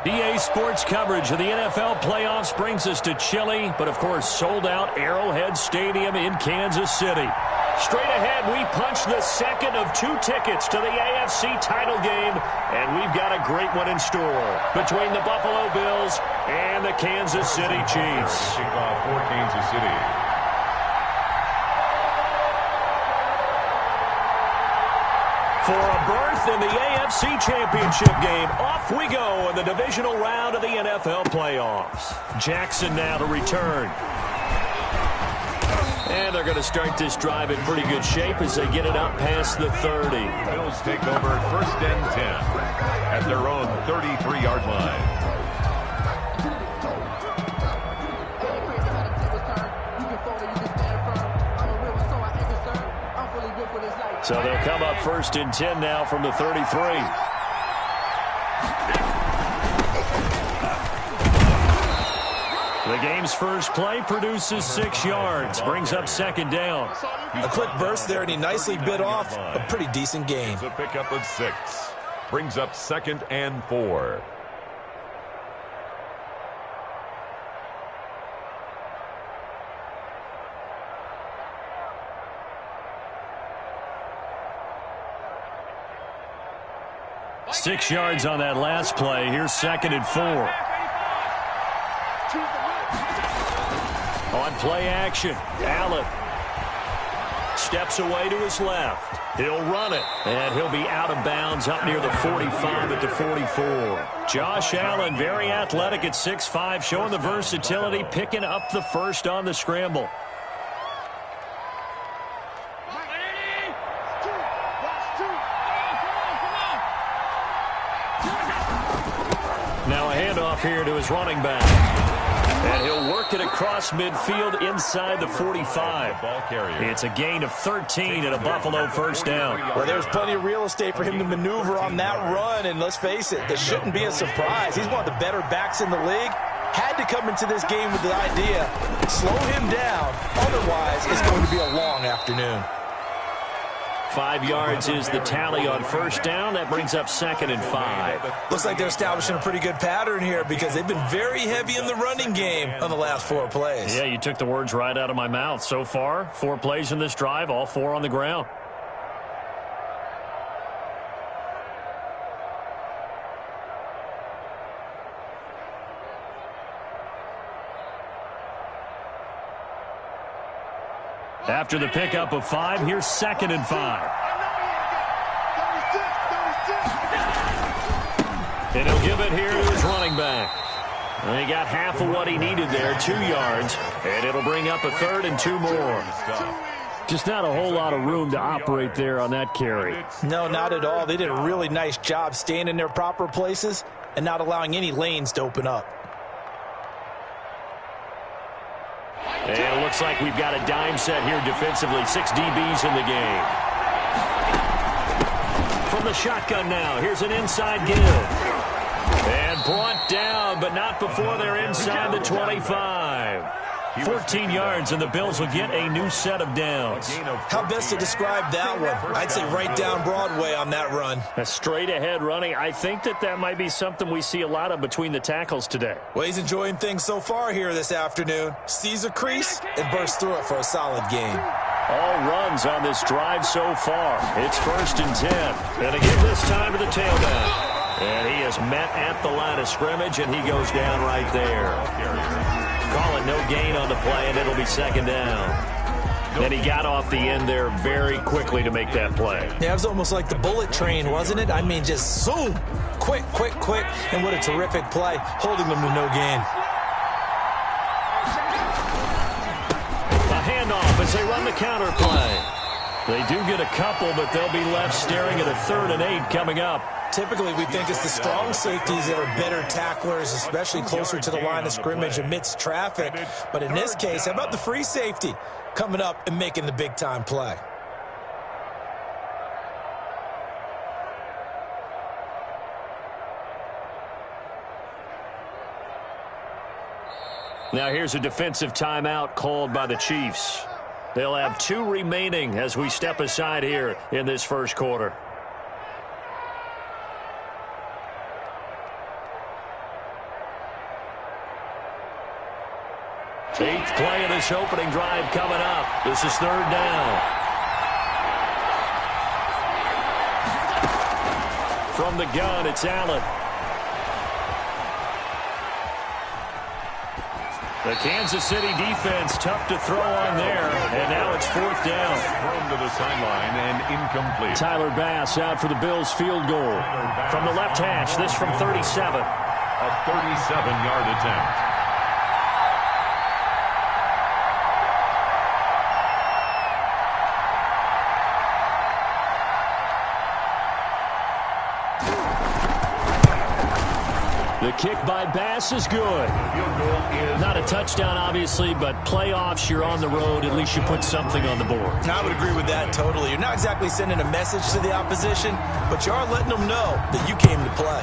EA Sports coverage of the NFL playoffs brings us to chilly, but of course sold-out Arrowhead Stadium in Kansas City. Straight ahead, we punch the second of 2 tickets to the AFC title game, and we've got a great one in store between the Buffalo Bills and the Kansas City Chiefs. Kickoff for Kansas City. For a berth in the AFC Championship game, off we go in the divisional round of the NFL playoffs. Jackson now to return. And they're going to start this drive in pretty good shape as they get it up past the 30. Bills take over 1st and 10 at their own 33-yard line. So they'll come up 1st and 10 now from the 33. The game's first play produces 6 yards, brings up 2nd down. A quick burst there, and he nicely bit off a pretty decent gain. It's a pickup of 6. Brings up 2nd and 4. Six yards on that last play. Here's 2nd and 4. On play action, Allen steps away to his left. He'll run it, and he'll be out of bounds up near the 45 at the 44. Josh Allen, very athletic at 6'5", showing the versatility, picking up the first on the scramble. Now a handoff here to his running back. And he'll work it across midfield inside the 45. It's a gain of 13 and a Buffalo 1st down. Well, there's plenty of real estate for him to maneuver on that run, and let's face it, it shouldn't be a surprise. He's one of the better backs in the league. Had to come into this game with the idea, slow him down, otherwise it's going to be a long afternoon. 5 yards is the tally on 1st down. That brings up 2nd and 5. Looks like they're establishing a pretty good pattern here because they've been very heavy in the running game on the last 4 plays. Yeah, you took the words right out of my mouth. So far, 4 plays in this drive, all 4 on the ground. After the pickup of 5, here's 2nd and 5. And he'll give it here to his running back. And he got half of what he needed there, 2 yards. And it'll bring up a 3rd and 2 more. Just not a whole lot of room to operate there on that carry. No, not at all. They did a really nice job staying in their proper places and not allowing any lanes to open up. And it looks like we've got a dime set here defensively. 6 DBs in the game. From the shotgun now, here's an inside give. And brought down, but not before they're inside the 25. 14 yards, and the Bills will get a new set of downs. How best to describe that one? I'd say right down Broadway on that run. A straight-ahead running. I think that might be something we see a lot of between the tackles today. Well, he's enjoying things so far here this afternoon. Sees a crease and bursts through it for a solid gain. All runs on this drive so far. It's 1st and 10. And again this time to the tailback. And he is met at the line of scrimmage, and he goes down right there. Call it no gain on the play, and it'll be 2nd down. And he got off the end there very quickly to make that play. Yeah, it was almost like the bullet train, wasn't it? I mean, just zoom. Quick, quick, quick. And what a terrific play, holding them to no gain. A handoff as they run the counter play. They do get a couple, but they'll be left staring at a 3rd and 8 coming up. Typically, we think it's the strong safeties that are better tacklers, especially closer to the line of scrimmage amidst traffic. But in this case, how about the free safety coming up and making the big-time play? Now here's a defensive timeout called by the Chiefs. They'll have 2 remaining as we step aside here in this 1st quarter. Eighth play of this opening drive coming up. This is third down. From the gun, it's Allen. The Kansas City defense tough to throw on there, and now it's fourth down. Thrown to the sideline and incomplete. Tyler Bass out for the Bills field goal. From the left hash, this from 37. A 37-yard attempt. The kick by Bass is good. Not a touchdown, obviously, but playoffs, you're on the road. At least you put something on the board. I would agree with that totally. You're not exactly sending a message to the opposition, but you are letting them know that you came to play.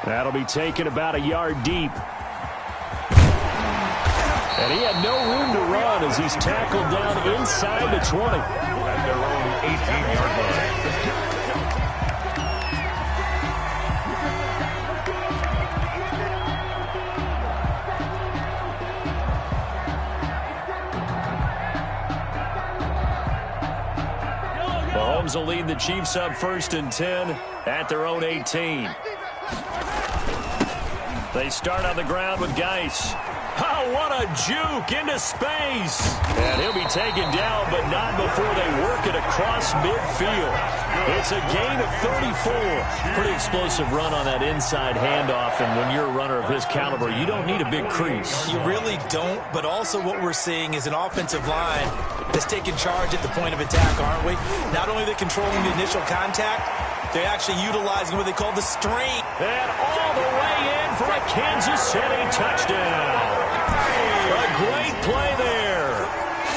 That'll be taken about a yard deep. And he had no room to run as he's tackled down inside the 20. At their own 18-yard line. Mahomes will lead the Chiefs up 1st and 10 at their own 18. They start on the ground with Geis. Oh, what a juke into space. And he'll be taken down, but not before they work it across midfield. It's a gain of 34. Pretty explosive run on that inside handoff, and when you're a runner of his caliber, you don't need a big crease. You really don't, but also what we're seeing is an offensive line that's taking charge at the point of attack, aren't we? Not only are they controlling the initial contact, they're actually utilizing what they call the strain. And all the way in for a Kansas City touchdown. A great play there.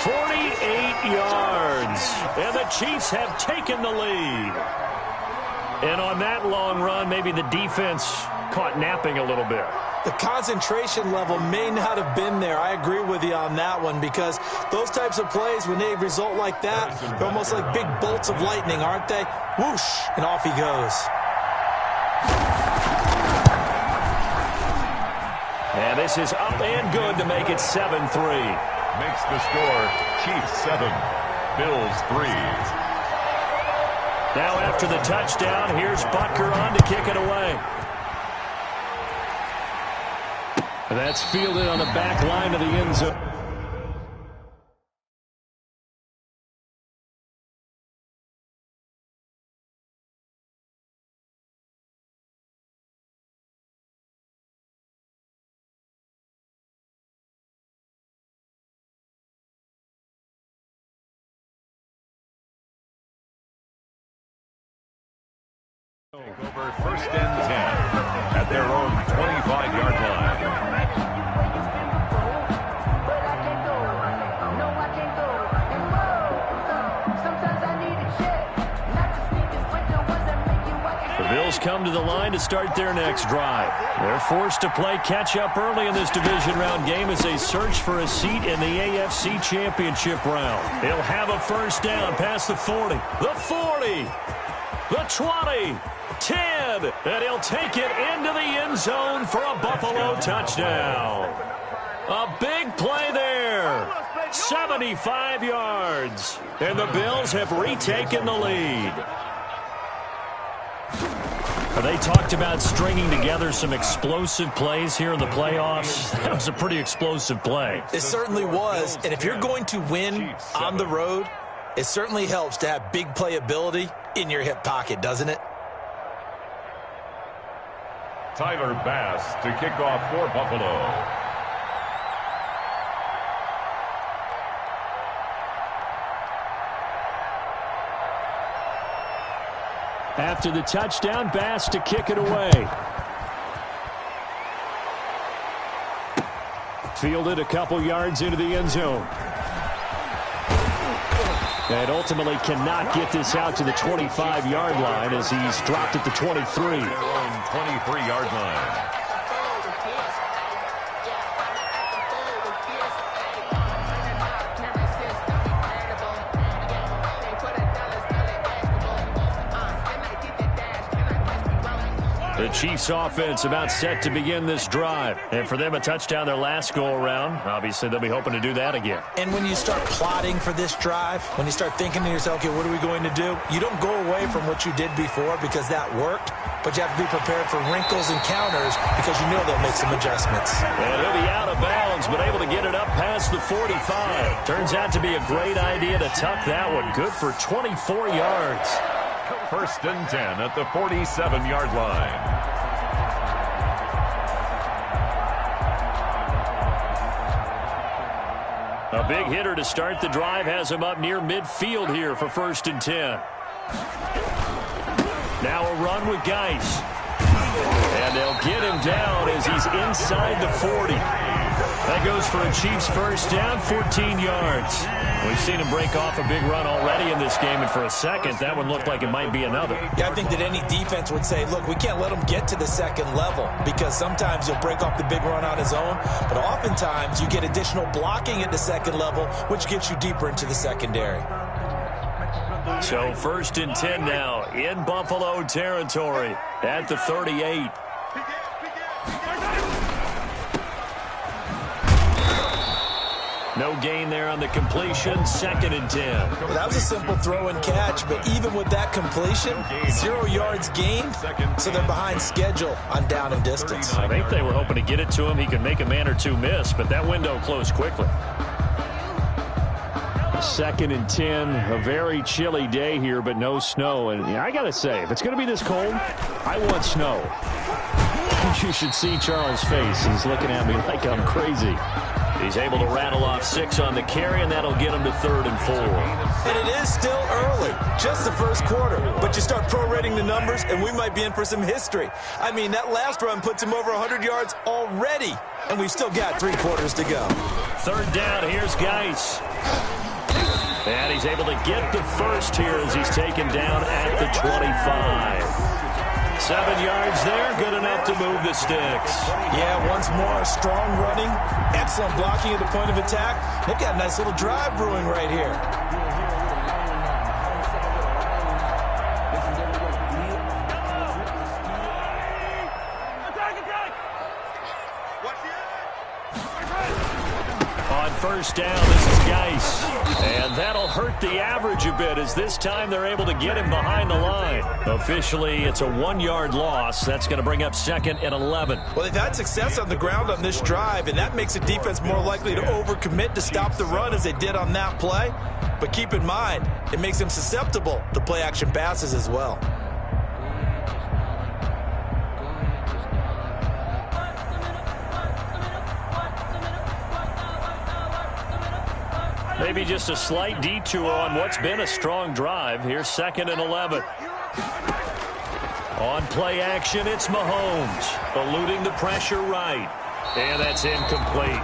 48 yards. And the Chiefs have taken the lead. And on that long run, maybe the defense caught napping a little bit. The concentration level may not have been there. I agree with you on that one, because those types of plays, when they result like that, they're almost like big bolts of lightning, aren't they? Whoosh, and off he goes. And this is up and good to make it 7-3. Makes the score Chiefs 7, Bills 3. Now after the touchdown, here's Butker on to kick it away. And that's fielded on the back line of the end zone. Over 1st and 10 at their own 25-yard line. The Bills come to the line to start their next drive. They're forced to play catch-up early in this division round game as they search for a seat in the AFC Championship round. They'll have a first down past the 40, the 40, the 20, 10, and he'll take it into the end zone for a Buffalo touchdown. A big play there. 75 yards. And the Bills have retaken the lead. They talked about stringing together some explosive plays here in the playoffs. That was a pretty explosive play. It certainly was. And if you're going to win on the road, it certainly helps to have big playability in your hip pocket, doesn't it? Tyler Bass to kick off for Buffalo. After the touchdown, Bass to kick it away. Fielded a couple yards into the end zone. And ultimately cannot get this out to the 25-yard line as he's dropped at the 23. 23-yard line. The Chiefs offense about set to begin this drive. And for them, a touchdown their last go-around. Obviously, they'll be hoping to do that again. And when you start plotting for this drive, when you start thinking to yourself, okay, what are we going to do? You don't go away from what you did before because that worked, but you have to be prepared for wrinkles and counters because you know they'll make some adjustments. And he'll be out of bounds, but able to get it up past the 45. Turns out to be a great idea to tuck that one. Good for 24 yards. First and 10 at the 47-yard line. A big hitter to start the drive has him up near midfield here for first and 10. Now a run with Geis. And they'll get him down as he's inside the 40. That goes for a Chiefs first down, 14 yards. We've seen him break off a big run already in this game, and for a second, that one looked like it might be another. Yeah, I think that any defense would say, look, we can't let him get to the second level because sometimes he'll break off the big run on his own, but oftentimes you get additional blocking at the second level, which gets you deeper into the secondary. So first and 10 now in Buffalo territory at the 38. No gain there on the completion. Second and 10. Well, that was a simple throw and catch, but even with that completion, 0 yards gained, so they're behind schedule on down and distance. I think they were hoping to get it to him. He could make a man or two miss, but that window closed quickly. Second and 10, a very chilly day here, but no snow. And I got to say, if it's going to be this cold, I want snow. You should see Charles' face. He's looking at me like I'm crazy. He's able to rattle off 6 on the carry, and that'll get him to 3rd and 4. And it is still early, just the first quarter. But you start prorating the numbers, and we might be in for some history. I mean, that last run puts him over 100 yards already, and we've still got 3 quarters to go. 3rd down, here's Geis. And he's able to get the first here as he's taken down at the 25. 7 yards there, good enough to move the sticks. Yeah, once more, strong running, excellent blocking at the point of attack. They've got a nice little drive brewing right here. On first down, this is Geis. And that'll hurt the average a bit as this time they're able to get him behind the line. Officially, it's a 1-yard loss. That's going to bring up 2nd and 11. Well, they've had success on the ground on this drive, and that makes a defense more likely to overcommit to stop the run as they did on that play. But keep in mind, it makes them susceptible to play-action passes as well. Maybe just a slight detour on what's been a strong drive. Here's 2nd and 11. On play action, it's Mahomes. Eluding the pressure right. And that's incomplete.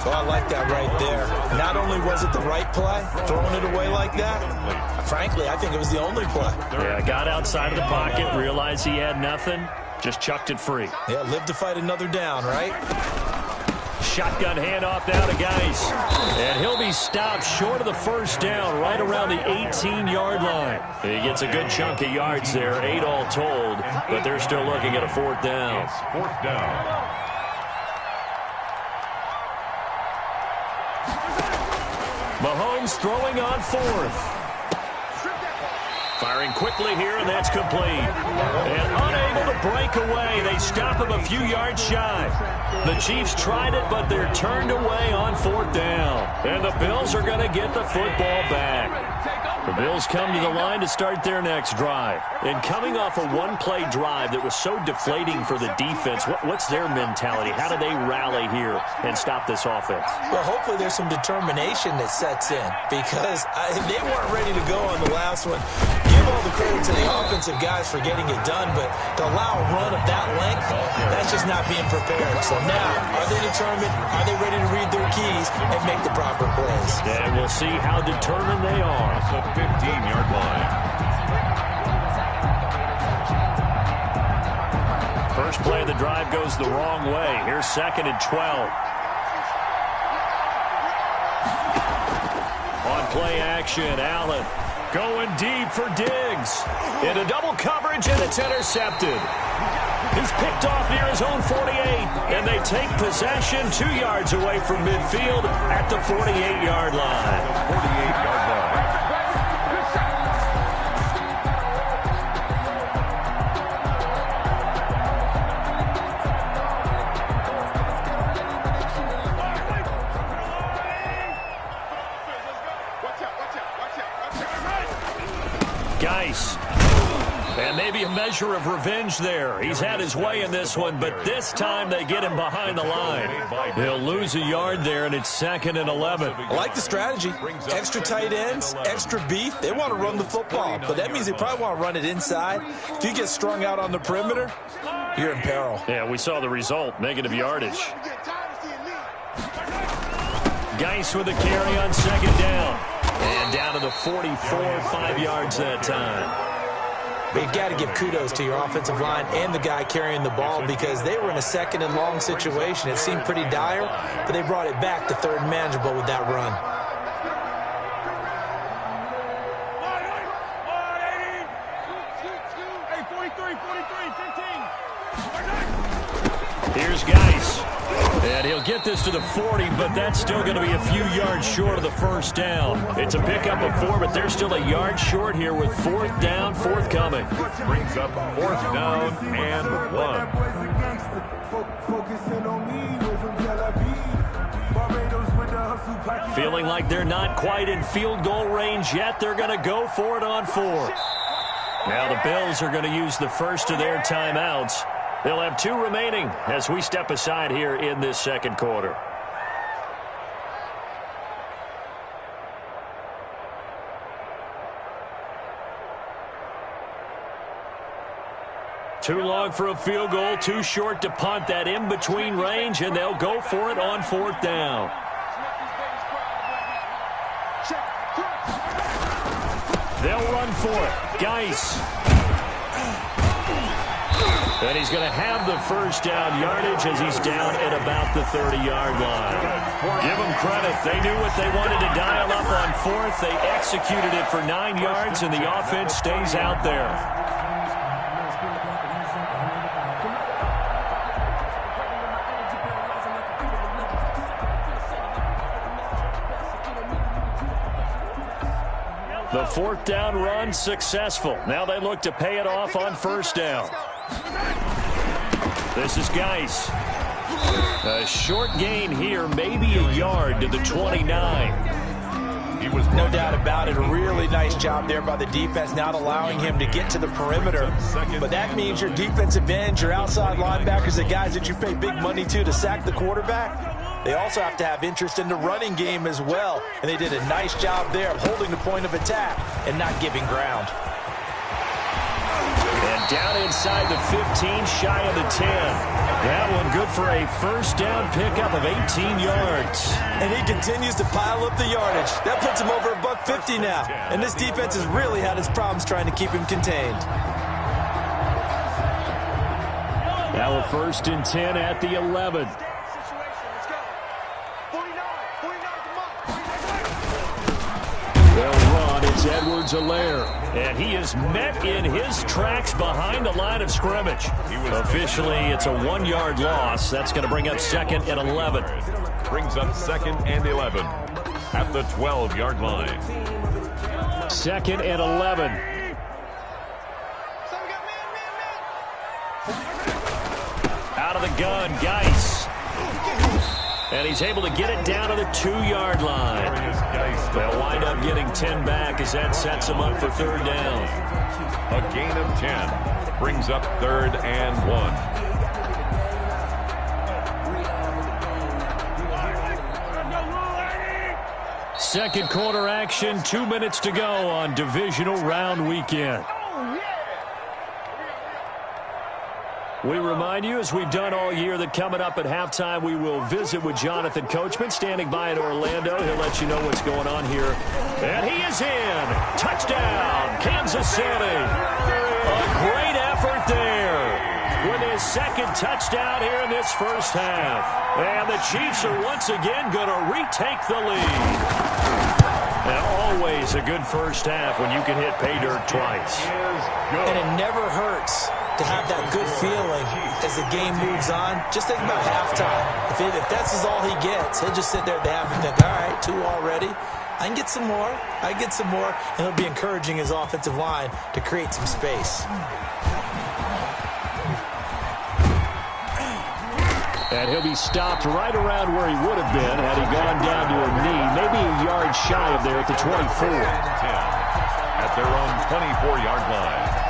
Oh, I like that right there. Not only was it the right play, throwing it away like that, frankly, I think it was the only play. Yeah, got outside of the pocket, realized he had nothing, just chucked it free. Yeah, live to fight another down, right? Shotgun handoff now to Geis. And he'll be stopped short of the first down right around the 18-yard line. He gets a good chunk of yards there, 8 all told, but they're still looking at a 4th down. It's 4th down. Mahomes throwing on 4th. Firing quickly here, and that's complete. And unable to break away. They stop him a few yards shy. The Chiefs tried it, but they're turned away on 4th down. And the Bills are going to get the football back. The Bills come to the line to start their next drive. And coming off a one-play drive that was so deflating for the defense, what's their mentality? How do they rally here and stop this offense? Well, hopefully there's some determination that sets in because they weren't ready to go on the last one. Give all the credit to the offensive guys for getting it done, but to allow a run of that length, that's just not being prepared. So now, are they determined? Are they ready to read their keys and make the proper plays? And we'll see how determined they are. The 15-yard line. First play of the drive goes the wrong way. Here's 2nd and 12. On play action, Allen Going deep for Diggs. Into double coverage, and it's intercepted. He's picked off near his own 48, and they take possession 2 yards away from midfield at the 48-yard line. 48-yard line. Geis. And maybe a measure of revenge there. He's had his way in this one, but this time they get him behind the line. He'll lose a yard there, and it's 2nd and 11. I like the strategy. Extra tight ends, extra beef. They want to run the football, but that means they probably want to run it inside. If you get strung out on the perimeter, you're in peril. Yeah, we saw the result, negative yardage. Geis with a carry on 2nd down. And down to the 44, 5 yards that time. But you've got to give kudos to your offensive line and the guy carrying the ball because they were in a 2nd and long situation. It seemed pretty dire, but they brought it back to 3rd and manageable with that run. Here's Geis. And he'll get this to the 40, but that's still going to be a few yards short of the 1st down. It's a pickup of 4, but they're still a yard short here with 4th down, forthcoming. Brings up 4th down and 1. Feeling like they're not quite in field goal range yet. They're going to go for it on 4th. Now the Bills are going to use the first of their timeouts. They'll have 2 remaining as we step aside here in this 2nd quarter. Too long for a field goal, too short to punt. That in-between range, and they'll go for it on 4th down. They'll run for it. Geis. And he's going to have the 1st down yardage as he's down at about the 30-yard line. Give them credit. They knew what they wanted to dial up on 4th. They executed it for 9 yards, and the offense stays out there. The 4th down run successful. Now they look to pay it off on 1st down. This is Geis. A short gain here, maybe a yard to the 29. He was no doubt about it. A really nice job there by the defense, not allowing him to get to the perimeter. But that means your defensive ends, your outside linebackers, the guys that you pay big money to sack the quarterback, they also have to have interest in the running game as well. And they did a nice job there of holding the point of attack and not giving ground. And down inside the 15, shy of the 10. That one good for a 1st down pickup of 18 yards. And he continues to pile up the yardage. That puts him over $150 now. And this defense has really had its problems trying to keep him contained. Now a 1st and 10 at the 11. They'll run. It's Edwards-Helaire. And he is met in his tracks behind the line of scrimmage. Officially, it's a 1-yard loss. That's going to bring up 2nd and 11. Brings up 2nd and 11 at the 12-yard line. 2nd and 11. Out of the gun, Geis. And he's able to get it down to the 2-yard line. They'll wind up getting 10 back as that sets them up for 3rd down. A gain of 10 brings up 3rd and 1. Second quarter action, 2 minutes to go on divisional round weekend. We remind you, as we've done all year, that coming up at halftime, we will visit with Jonathan Coachman, standing by in Orlando. He'll let you know what's going on here. And he is in. Touchdown, Kansas City. A great effort there with his 2nd touchdown here in this 1st half. And the Chiefs are once again going to retake the lead. And always a good first half when you can hit pay dirt twice. And it never hurts to have that good feeling as the game moves on. Just think about halftime. If that's all he gets, he'll just sit there at the half and think, all right, 2 already. I can get some more. I can get some more. And he'll be encouraging his offensive line to create some space. And he'll be stopped right around where he would have been had he gone down to a knee, maybe a yard shy of there at the 24. 10 at their own 24-yard line.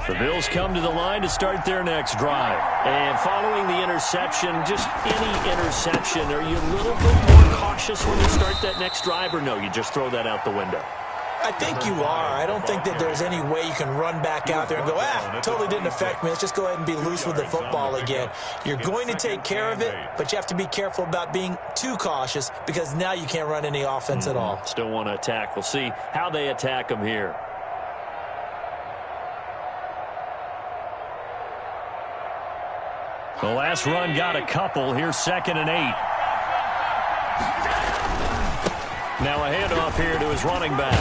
The Bills come to the line to start their next drive. And following the interception, just any interception, are you a little bit more cautious when you start that next drive, or no, you just throw that out the window? I think you are. I don't think that there's any way you can run back out there and go, totally didn't affect me. Let's just go ahead and be loose with the football again. You're going to take care of it, but you have to be careful about being too cautious because now you can't run any offense at all. Still want to attack. We'll see how they attack them here. The last run got a couple. Here's 2nd and 8. Now a handoff here to his running back.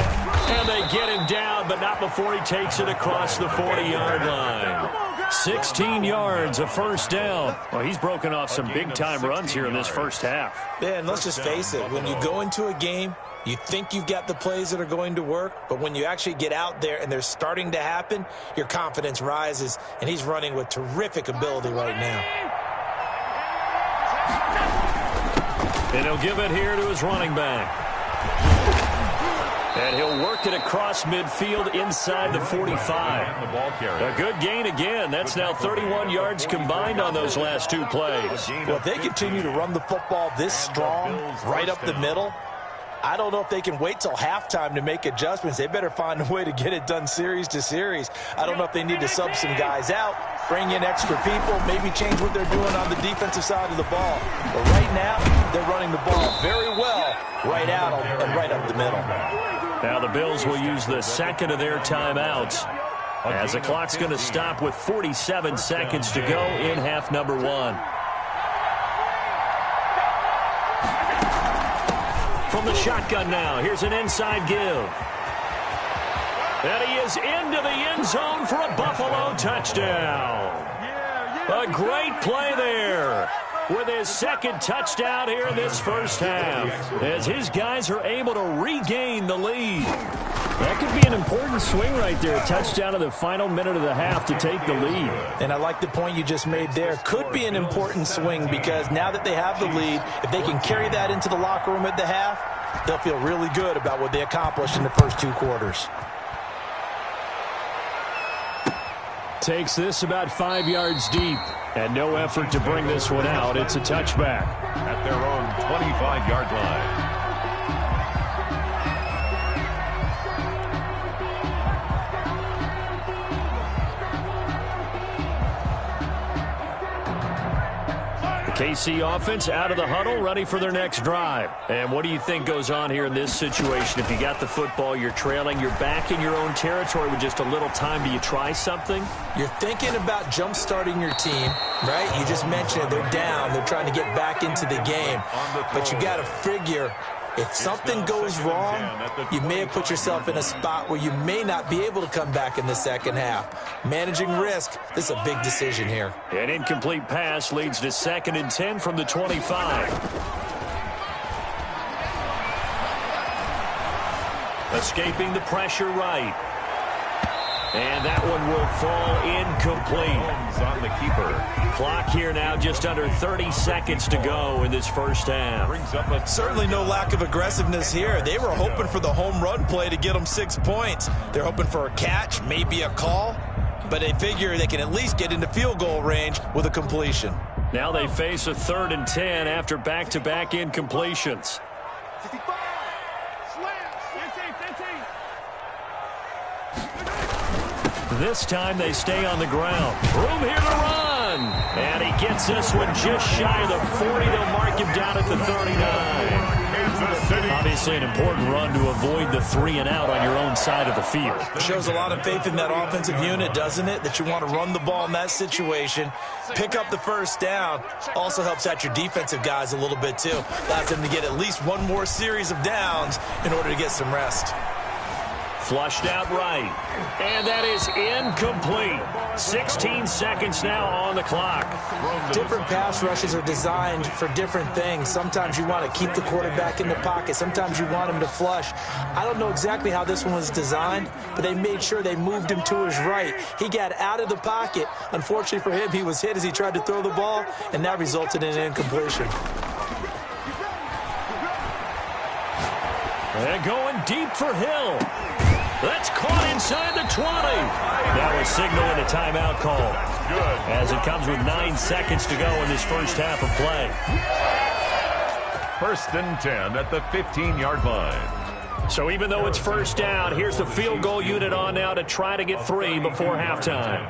And they get him down, but not before he takes it across the 40-yard line. 16 yards, a first down. Well, he's broken off some big-time runs here in this first half. Yeah, and let's just face it. When you go into a game, you think you've got the plays that are going to work, but when you actually get out there and they're starting to happen, your confidence rises, and he's running with terrific ability right now. And he'll give it here to his running back. And he'll work it across midfield inside the 45. A good gain again. That's now 31 yards combined on those last 2 plays. Well, if they continue to run the football this strong, right up the middle, I don't know if they can wait till halftime to make adjustments. They better find a way to get it done series to series. I don't know if they need to sub some guys out, bring in extra people, maybe change what they're doing on the defensive side of the ball. But right now, they're running the ball very well right out and right up the middle. Now the Bills will use the second of their timeouts as the clock's going to stop with 47 seconds to go in half number 1. From the shotgun now, here's an inside give. And he is into the end zone for a Buffalo touchdown. A great play there with his second touchdown here in this first half as his guys are able to regain the lead. That could be an important swing right there, a touchdown in the final minute of the half to take the lead. And I like the point you just made there. Could be an important swing because now that they have the lead, if they can carry that into the locker room at the half, they'll feel really good about what they accomplished in the first 2 quarters. Takes this about 5 yards deep. And no effort to bring this one out. It's a touchback. At their own 25-yard line. KC offense out of the huddle, ready for their next drive. And what do you think goes on here in this situation? If you got the football, you're trailing, you're back in your own territory with just a little time. Do you try something? You're thinking about jump-starting your team, right? You just mentioned it. They're down. They're trying to get back into the game. But you got to figure if something goes wrong, you may have put yourself in a spot where you may not be able to come back in the second half. Managing risk, this is a big decision here. An incomplete pass leads to 2nd and 10 from the 25. Escaping the pressure right. And that one will fall incomplete. On the keeper. Clock here now just under 30 seconds to go in this first half. Brings up a Certainly no lack of aggressiveness here. They were hoping for the home run play to get them 6 points. They're hoping for a catch, maybe a call, but they figure they can at least get into field goal range with a completion. Now they face a 3rd and 10 after back-to-back incompletions. This time they stay on the ground. Room here to run. And he gets this one just shy of the 40. They'll mark him down at the 39. Kansas City. Obviously an important run to avoid the 3 and out on your own side of the field. Shows a lot of faith in that offensive unit, doesn't it? That you want to run the ball in that situation, pick up the first down. Also helps out your defensive guys a little bit too. Allows them to get at least one more series of downs in order to get some rest. Flushed out right. And that is incomplete. 16 seconds now on the clock. Different pass rushes are designed for different things. Sometimes you want to keep the quarterback in the pocket. Sometimes you want him to flush. I don't know exactly how this one was designed, but they made sure they moved him to his right. He got out of the pocket. Unfortunately for him, he was hit as he tried to throw the ball, and that resulted in an incompletion. They're going deep for Hill. That's caught inside the 20. That was signaling a timeout call. Good. As it comes with 9 seconds to go in this first half of play. 1st and 10 at the 15-yard line. So even though it's first down, here's the field goal unit on now to try to get 3 before halftime.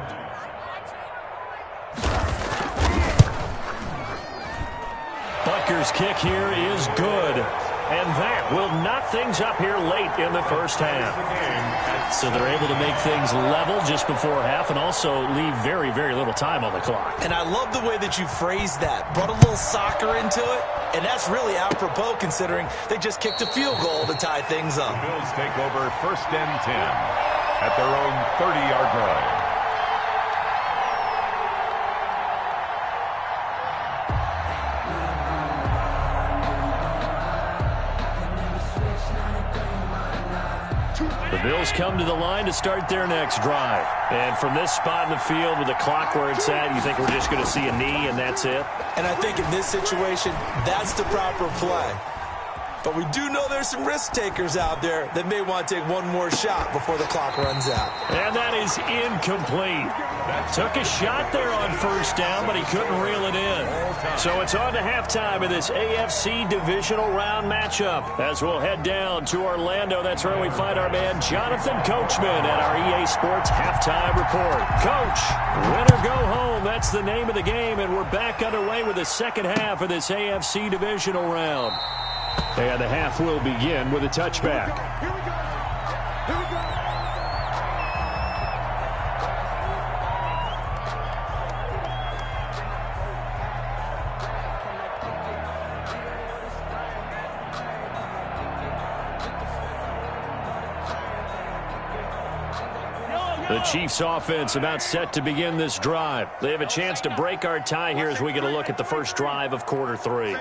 Butker's kick here is good. And that will knock things up here late in the first half. So they're able to make things level just before half and also leave very, very little time on the clock. And I love the way that you phrased that. Brought a little soccer into it, and that's really apropos considering they just kicked a field goal to tie things up. The Bills take over 1st and 10 at their own 30-yard line. The Bills come to the line to start their next drive. And from this spot in the field with the clock where it's at, you think we're just going to see a knee and that's it? And I think in this situation, that's the proper play. But we do know there's some risk takers out there that may want to take one more shot before the clock runs out. And that is incomplete. Took a shot there on first down, but he couldn't reel it in. So it's on to halftime of this AFC divisional round matchup. As we'll head down to Orlando, that's where we find our man Jonathan Coachman at our EA Sports Halftime Report. Coach, win or go home, that's the name of the game, and we're back underway with the second half of this AFC divisional round. And the half will begin with a touchback. Here we go. Here we go. The Chiefs offense about set to begin this drive. They have a chance to break our tie here as we get a look at the first drive of quarter 3.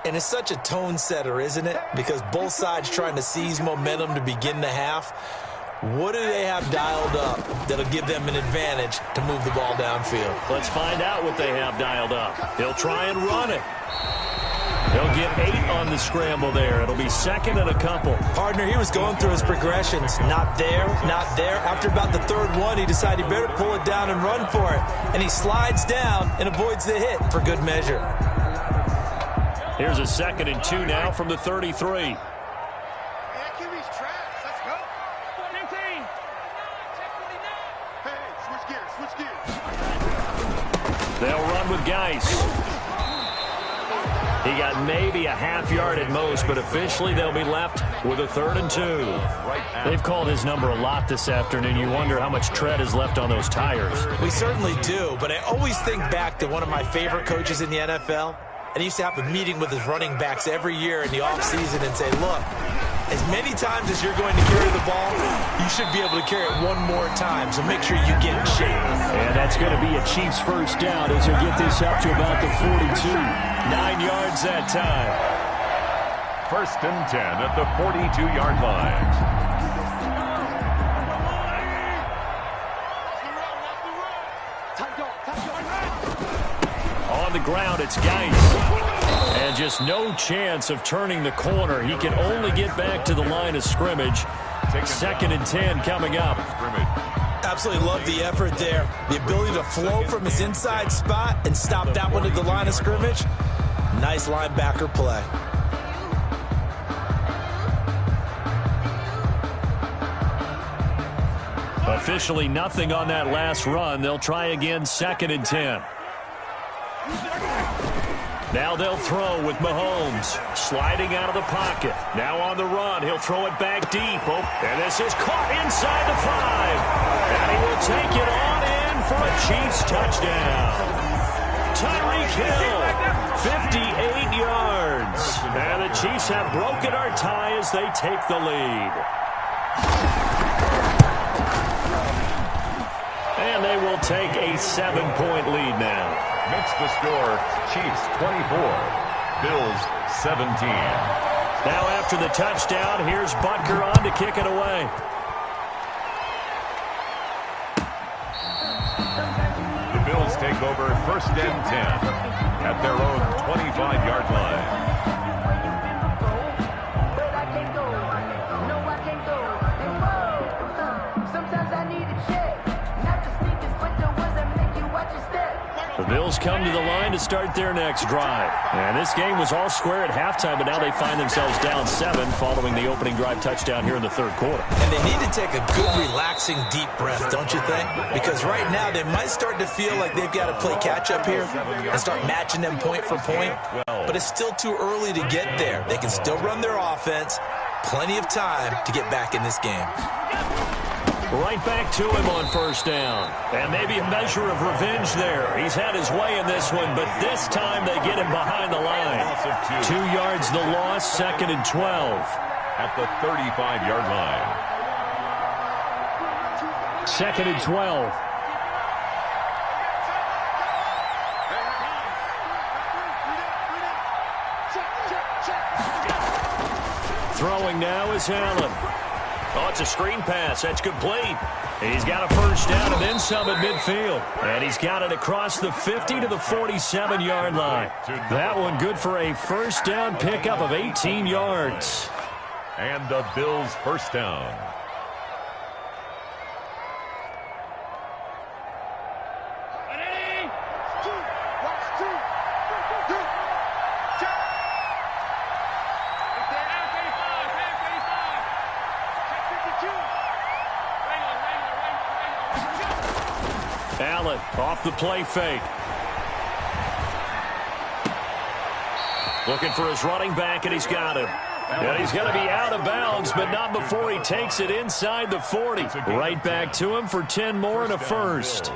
And it's such a tone setter, isn't it? Because both sides trying to seize momentum to begin the half. What do they have dialed up that'll give them an advantage to move the ball downfield? Let's find out what they have dialed up. He'll try and run it. He'll get 8 on the scramble there. It'll be second and a couple. Partner, he was going through his progressions. Not there, not there. After about the third one, he decided he better pull it down and run for it. And he slides down and avoids the hit for good measure. Here's a 2nd and 2 now from the 33. They'll run with Geis. He got maybe a half yard at most, but officially they'll be left with a 3rd and 2. They've called his number a lot this afternoon. You wonder how much tread is left on those tires. We certainly do, but I always think back to one of my favorite coaches in the NFL. And he used to have a meeting with his running backs every year in the offseason and say, look, as many times as you're going to carry the ball, you should be able to carry it one more time. So make sure you get in shape. And that's going to be a Chiefs first down as they get this up to about the 42. 9 yards that time. 1st and 10 at the 42-yard line. On the ground, it's Geis. And just no chance of turning the corner. He can only get back to the line of scrimmage. 2nd and 10 coming up. Absolutely love the effort there. The ability to flow from his inside spot and stop that one at the line of scrimmage. Nice linebacker play. Officially nothing on that last run. They'll try again 2nd and 10. Now they'll throw with Mahomes. Sliding out of the pocket. Now on the run. He'll throw it back deep. Oh, and this is caught inside the 5. And he will take it on in for a Chiefs touchdown. Tyreek Hill, 58 yards. And the Chiefs have broken our tie as they take the lead. And they will take a 7-point lead now. Makes the score Chiefs 24, Bills 17. Now after the touchdown, here's Butker on to kick it away. The Bills take over 1st and 10 at their own 25-yard line. The Bills come to the line to start their next drive. And this game was all square at halftime, but now they find themselves down 7 following the opening drive touchdown here in the 3rd quarter. And they need to take a good, relaxing, deep breath, don't you think? Because right now they might start to feel like they've got to play catch-up here and start matching them point for point. But it's still too early to get there. They can still run their offense. Plenty of time to get back in this game. Right back to him on 1st down. And maybe a measure of revenge there. He's had his way in this one, but this time they get him behind the line. 2 yards the loss, 2nd and 12. At the 35-yard line. 2nd and 12. Throwing now is Allen. Oh, it's a screen pass. That's complete. He's got a 1st down and then some at midfield. And he's got it across the 50 to the 47-yard line. That one good for a 1st down pickup of 18 yards. And the Bills' 1st down. Allen off the play fake. Looking for his running back, and he's got him. And he's going to be out of bounds, but not before he takes it inside the 40. Right back to him for 10 more and a 1st.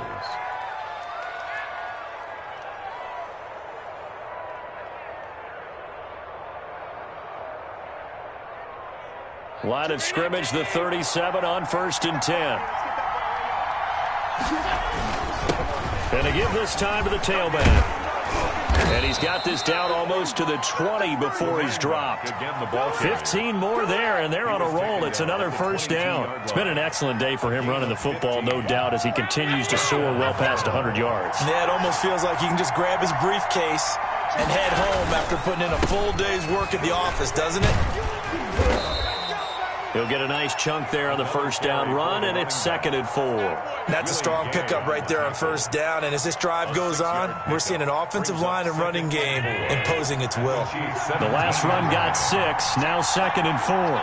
Line of scrimmage, the 37 on 1st and 10. And to give this time to the tailback. And he's got this down almost to the 20 before he's dropped. 15 more there, and they're on a roll. It's another 1st down. It's been an excellent day for him running the football, no doubt, as he continues to soar well past 100 yards. Yeah, it almost feels like he can just grab his briefcase and head home after putting in a full day's work at the office, doesn't it? He'll get a nice chunk there on the 1st down run, and it's 2nd and 4. That's a strong pickup right there on 1st down, and as this drive goes on, we're seeing an offensive line and running game imposing its will. The last run got 6, now 2nd and 4.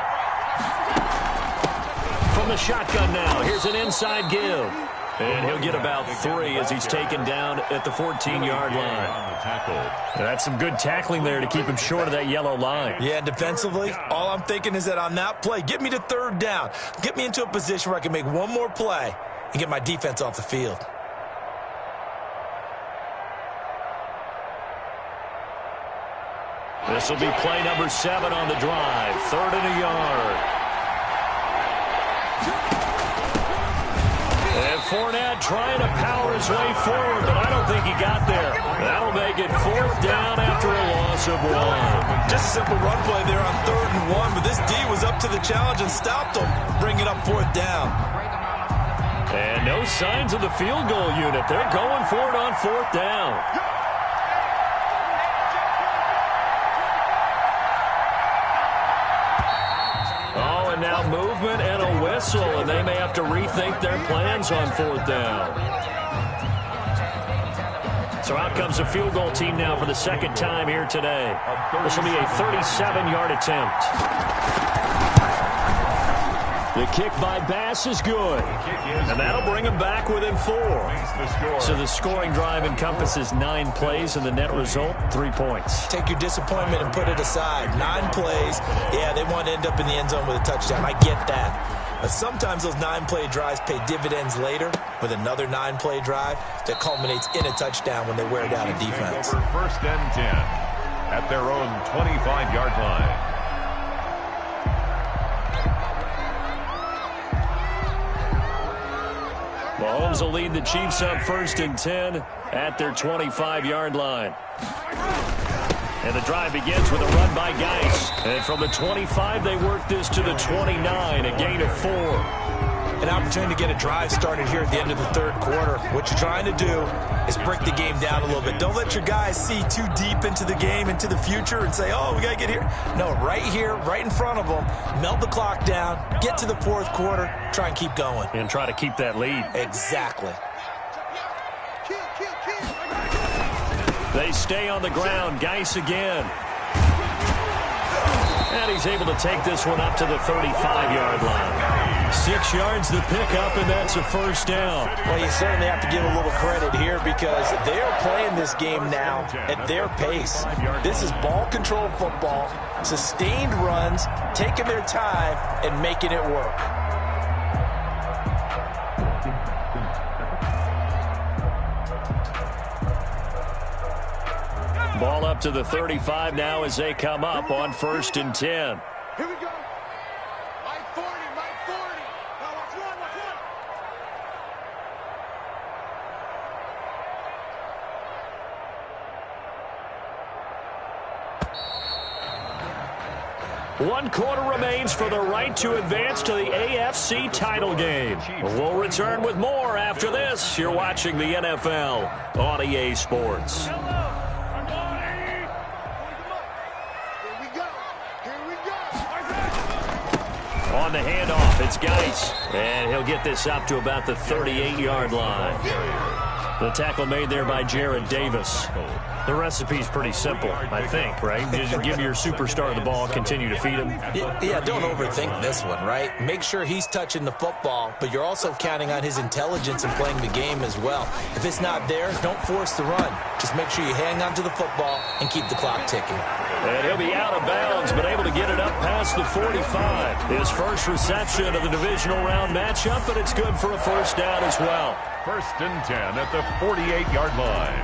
From the shotgun now, here's an inside give. And he'll get about 3 as he's taken down at the 14-yard line. That's some good tackling there to keep him short of that yellow line. Yeah, defensively, all I'm thinking is that on that play, get me to 3rd down. Get me into a position where I can make one more play and get my defense off the field. This will be play number 7 on the drive. 3rd and a yard. And Fournette trying to power his way forward, but I don't think he got there. That'll make it 4th down after a loss of 1. Just a simple run play there on 3rd and 1, but this D was up to the challenge and stopped him, bringing up 4th down. And no signs of the field goal unit. They're going for it on 4th down. And now movement and a whistle, and they may have to rethink their plans on 4th down. So out comes the field goal team now for the 2nd time here today. This will be a 37-yard attempt. The kick by Bass is good. And that'll bring him back within 4. So the scoring drive encompasses 9 plays, and the net result, 3 points. Take your disappointment and put it aside. 9 plays. Yeah, they want to end up in the end zone with a touchdown. I get that. But sometimes those 9-play drives pay dividends later with another 9-play drive that culminates in a touchdown when they wear down a defense. Over 1st and 10 at their own 25-yard line. Mahomes will lead the Chiefs up 1st and 10 at their 25-yard line. And the drive begins with a run by Geis. And from the 25, they work this to the 29, a gain of 4. An opportunity to get a drive started here at the end of the 3rd quarter. What you're trying to do is break the game down a little bit. Don't let your guys see too deep into the game, into the future, and say, oh, we got to get here. No, right here, right in front of them, melt the clock down, get to the 4th quarter, try and keep going. And try to keep that lead. Exactly. They stay on the ground. Geis again. And he's able to take this one up to the 35-yard line. 6 yards the pickup, and that's a 1st down. Well, you certainly have to give a little credit here because they are playing this game now at their pace. This is ball control football, sustained runs, taking their time, and making it work. Ball up to the 35 now as they come up on 1st and 10. Here we go. Right 40, right 40. Now watch one, watch one. 1 quarter remains for the right to advance to the AFC title game. We'll return with more after this. You're watching the NFL on EA Sports. On the handoff, it's Geis. And he'll get this up to about the 38-yard line. The tackle made there by Jared Davis. The recipe's pretty simple, I think, right? Just give your superstar the ball, continue to feed him. Yeah, don't overthink this one, right? Make sure he's touching the football, but you're also counting on his intelligence in playing the game as well. If it's not there, don't force the run. Just make sure you hang on to the football and keep the clock ticking. And he'll be out of bounds, but able to get it up past the 45. His first reception of the divisional round matchup, but it's good for a 1st down as well. 1st and 10 at the 48-yard line.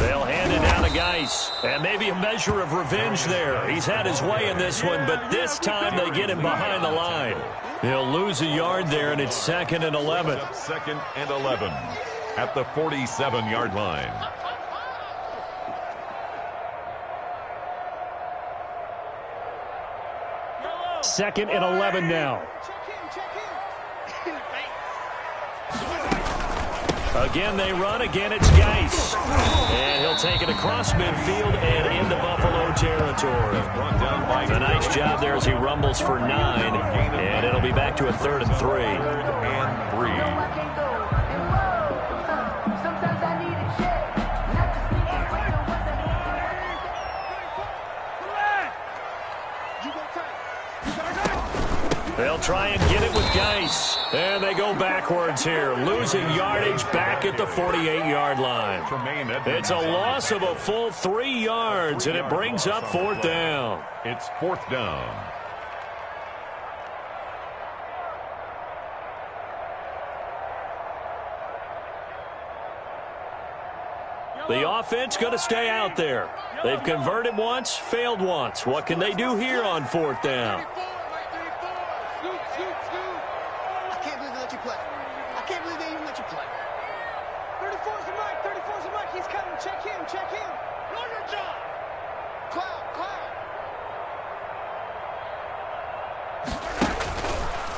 They'll hand it down to Geis. And maybe a measure of revenge there. He's had his way in this one, but this time they get him behind the line. He'll lose a yard there, and it's 2nd and 11. 2nd and 11 at the 47-yard line. Second and 11 now. Again, they run. Again, it's Geis. And he'll take it across midfield and into Buffalo territory. A nice job there as he rumbles for 9. And it'll be back to a 3rd and 3. 3rd and 3. They'll try and get it with Geis. And they go backwards here, losing yardage back at the 48-yard line. It's a loss of a full 3 yards, and it brings up 4th down. It's 4th down. The offense going to stay out there. They've converted once, failed once. What can they do here on 4th down?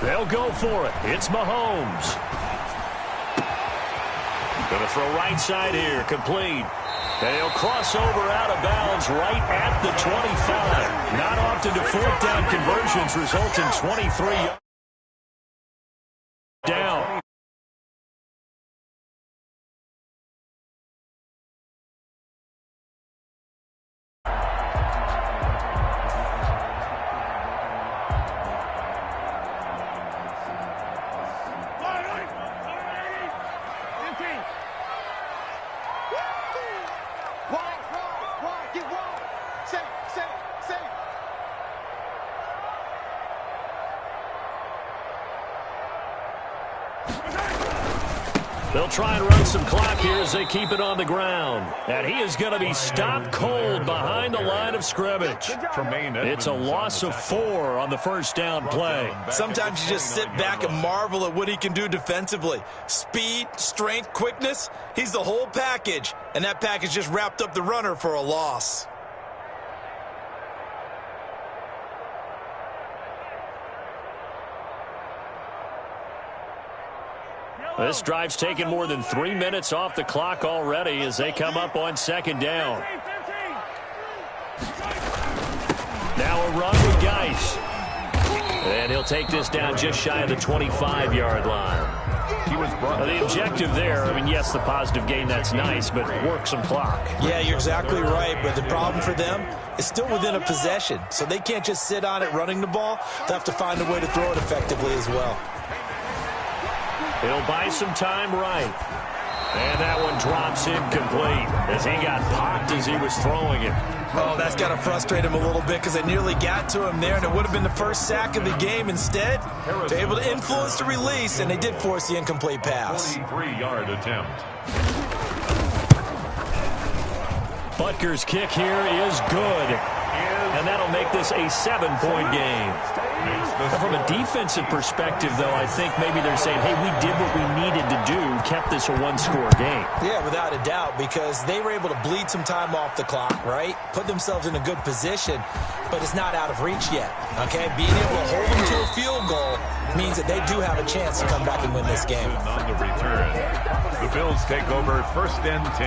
They'll go for it. It's Mahomes. Going to throw right side here. Complete. And he'll cross over out of bounds right at the 25. Not often do 4th down conversions result in 23 yards. They'll try and run some clock here as they keep it on the ground. And he is going to be stopped cold behind the line of scrimmage. It's a loss of 4 on the first down play. Sometimes you just sit back and marvel at what he can do defensively. Speed, strength, quickness, he's the whole package. And that package just wrapped up the runner for a loss. This drive's taken more than 3 minutes off the clock already as they come up on second down. Now a run with Geis. And he'll take this down just shy of the 25-yard line. He was brought. The objective there, I mean, yes, the positive gain, that's nice, but work some clock. Yeah, you're exactly right, but the problem for them is still within a possession. So they can't just sit on it running the ball. They'll have to find a way to throw it effectively as well. He'll buy some time right. And that one drops incomplete as he got popped as he was throwing it. Oh, that's got to frustrate him a little bit because they nearly got to him there, and it would have been the first sack of the game. Instead, they're able to influence the release, and they did force the incomplete pass. 23-yard attempt. Butker's kick here is good. And that'll make this a 7-point game. From a defensive perspective, though, I think maybe they're saying, hey, we did what we needed to do, kept this a one-score game. Yeah, without a doubt, because they were able to bleed some time off the clock, right? Put themselves in a good position, but it's not out of reach yet, okay? Being able to hold them to a field goal means that they do have a chance to come back and win this game. On the return, the Bills take over 1st and 10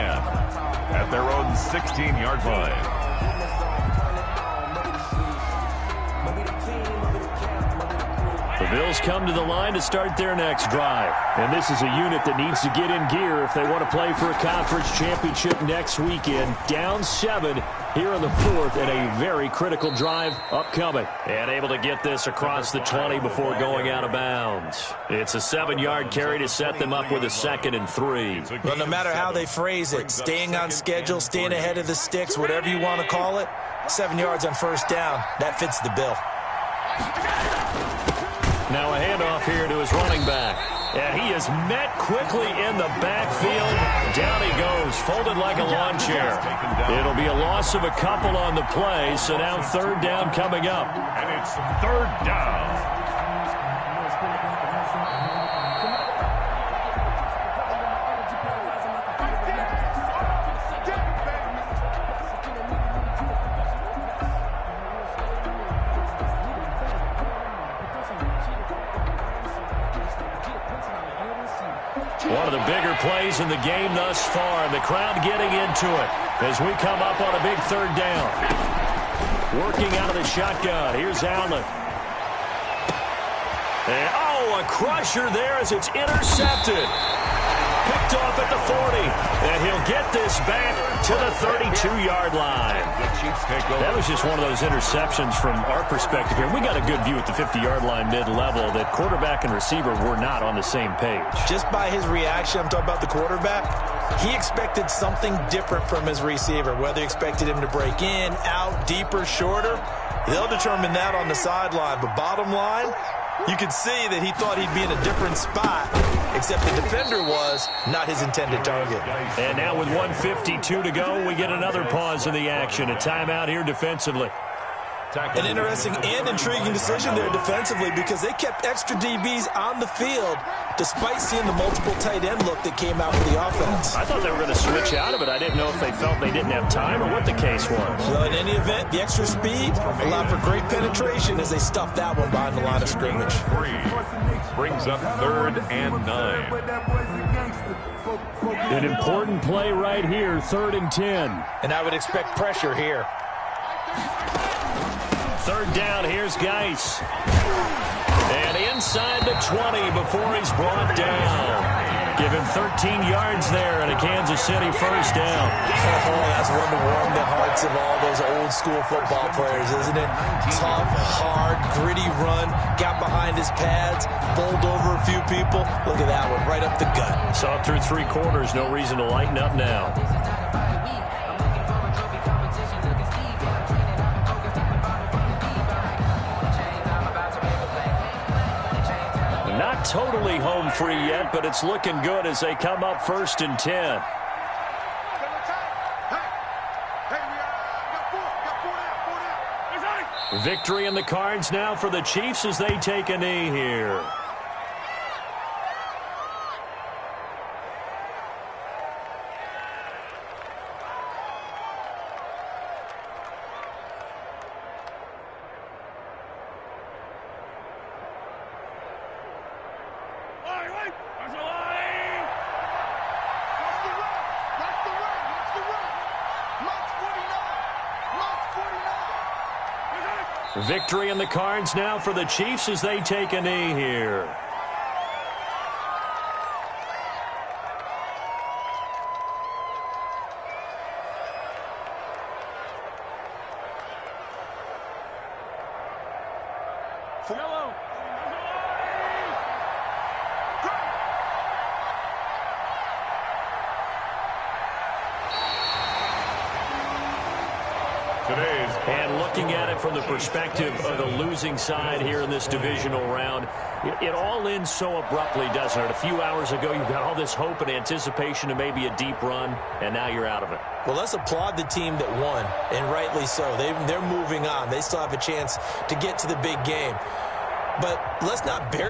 at their own 16-yard line. The Bills come to the line to start their next drive. And this is a unit that needs to get in gear if they want to play for a conference championship next weekend. Down 7 here in the 4th and a very critical drive upcoming. And able to get this across the 20 before going out of bounds. It's a 7-yard carry to set them up with a 2nd and 3. Well, no matter how they phrase it, staying on schedule, staying ahead of the sticks, whatever you want to call it, 7 yards on first down, that fits the bill. Now a handoff here to his running back. And he is met quickly in the backfield. Down he goes, folded like a lawn chair. It'll be a loss of a couple on the play, so now 3rd down coming up. And it's 3rd down. One of the bigger plays in the game thus far. The crowd getting into it as we come up on a big 3rd down. Working out of the shotgun. Here's Allen. And, a crusher there as it's intercepted. Picked off at the 40. And he'll get this back to the 32-yard line. That was just one of those interceptions from our perspective here. We got a good view at the 50-yard line mid-level that quarterback and receiver were not on the same page. Just by his reaction, I'm talking about the quarterback, he expected something different from his receiver. Whether he expected him to break in, out, deeper, shorter, they'll determine that on the sideline. But bottom line, you could see that he thought he'd be in a different spot, except the defender was not his intended target. And now with 1:52 to go, we get another pause in the action. A timeout here defensively. An interesting and intriguing decision there defensively because they kept extra DBs on the field despite seeing the multiple tight end look that came out for the offense. I thought they were going to switch out of it. I didn't know if they felt they didn't have time or what the case was. Well, in any event, the extra speed allowed for great penetration as they stuffed that one behind the line of scrimmage. 3 brings up 3rd and 9. An important play right here, 3rd and 10. And I would expect pressure here. 3rd down, here's Geis. And inside the 20 before he's brought down. Give him 13 yards there and a Kansas City first down. Oh, that's one to warm the hearts of all those old-school football players, isn't it? Tough, hard, gritty run, got behind his pads, bowled over a few people. Look at that one, right up the gut. Saw it through 3 quarters, no reason to lighten up now. Not totally home free yet, but it's looking good as they come up 1st and 10. Victory in the cards now for the Chiefs as they take a knee here. Victory in the cards now for the Chiefs as they take a knee here. And looking at it from the perspective of the losing side here in this divisional round, it all ends so abruptly, doesn't it? A few hours ago, you've got all this hope and anticipation of maybe a deep run, and now you're out of it. Well, let's applaud the team that won, and rightly so. They're moving on. They still have a chance to get to the big game. But let's not bury